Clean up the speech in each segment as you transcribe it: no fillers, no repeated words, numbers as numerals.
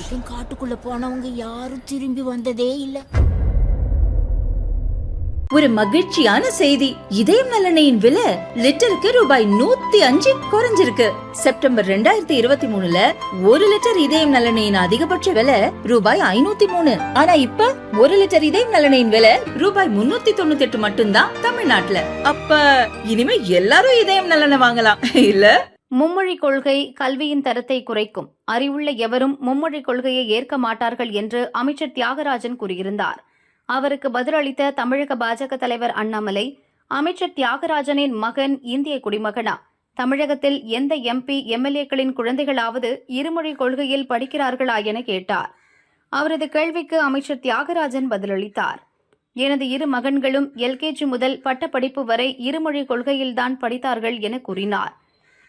வரைக்கும் காட்டுக்குள்ள போனவங்க யாரும் திரும்பி வந்ததே இல்ல. ஒரு மகிழ்ச்சியான செய்தி. இதயம் நலனையின் விலை லிட்டருக்கு ரூபாய் 105 குறைஞ்சிருக்கு. செப்டம்பர் 2023ல 1 லிட்டர் இதயம் நலனையின் அதிகபட்ச விலை ரூபாய் 503. ஆனா இப்ப 1 லிட்டர் இதயம் நலனையின் விலை ரூபாய் 398 மட்டும்தான் தமிழ்நாட்டுல. அப்ப இனிமே எல்லாரும் இதயம் நலனை வாங்கலாம் இல்ல? மும்மொழி கொள்கை கல்வியின் தரத்தை குறைக்கும். அறிவுள்ள எவரும் மும்மொழி கொள்கையை ஏற்க மாட்டார்கள் என்று அமைச்சர் தியாகராஜன் கூறியிருந்தார். அவருக்கு பதிலளித்த தமிழக பாஜக தலைவர் அண்ணாமலை, அமைச்சர் தியாகராஜனின் மகன் இந்திய குடிமகனா? தமிழகத்தில் எந்த எம்பி எம்எல்ஏக்களின் குழந்தைகளாவது இருமொழி கொள்கையில் படிக்கிறார்களா என கேட்டார். அவரது கேள்விக்கு அமைச்சர் தியாகராஜன் பதிலளித்தார். எனது 2 மகன்களும் எல்கேஜி முதல் பட்டப்படிப்பு வரை இருமொழி கொள்கையில்தான் படித்தார்கள் என கூறினார்.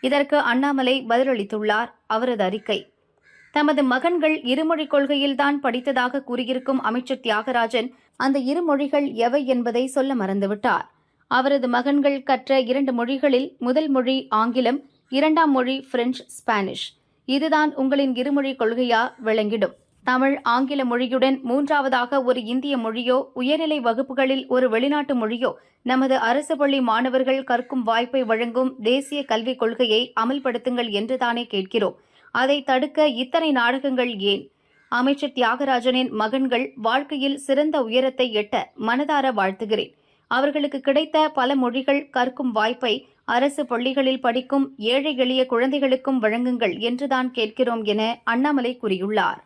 இதற்கு அண்ணாமலை பதிலளித்துள்ளார். அவரது அறிக்கை: தமது மகன்கள் இருமொழி கொள்கையில்தான் படித்ததாக கூறியிருக்கும் அமைச்சர் தியாகராஜன் அந்த 2 மொழிகள் எவை என்பதை சொல்ல மறந்துவிட்டார். அவரது மகன்கள் கற்ற 2 மொழிகளில் முதல் மொழி ஆங்கிலம், 2ஆம் மொழி பிரெஞ்சு, ஸ்பானிஷ். இதுதான் உங்களின் இருமொழி கொள்கையா? விளங்கிடும். தமிழ், ஆங்கில மொழியுடன் 3ஆவதாக ஒரு இந்திய மொழியோ, உயர்நிலை வகுப்புகளில் ஒரு வெளிநாட்டு மொழியோ நமது அரசு பள்ளி மாணவர்கள் கற்கும் வாய்ப்பை வழங்கும் தேசிய கல்விக் கொள்கையை அமல்படுத்துங்கள் என்றுதானே கேட்கிறோம். அதை தடுக்க இத்தனை நாடகங்கள் ஏன்? அமைச்சர் தியாகராஜனின் மகன்கள் வாழ்க்கையில் சிறந்த உயரத்தை எட்ட மனதார வாழ்த்துகிறேன். அவர்களுக்கு கிடைத்த பல மொழிகள் கற்கும் வாய்ப்பை அரசு பள்ளிகளில் படிக்கும் ஏழை எளிய குழந்தைகளுக்கும் வழங்குங்கள் என்றுதான் கேட்கிறோம் என அண்ணாமலை கூறியுள்ளார்.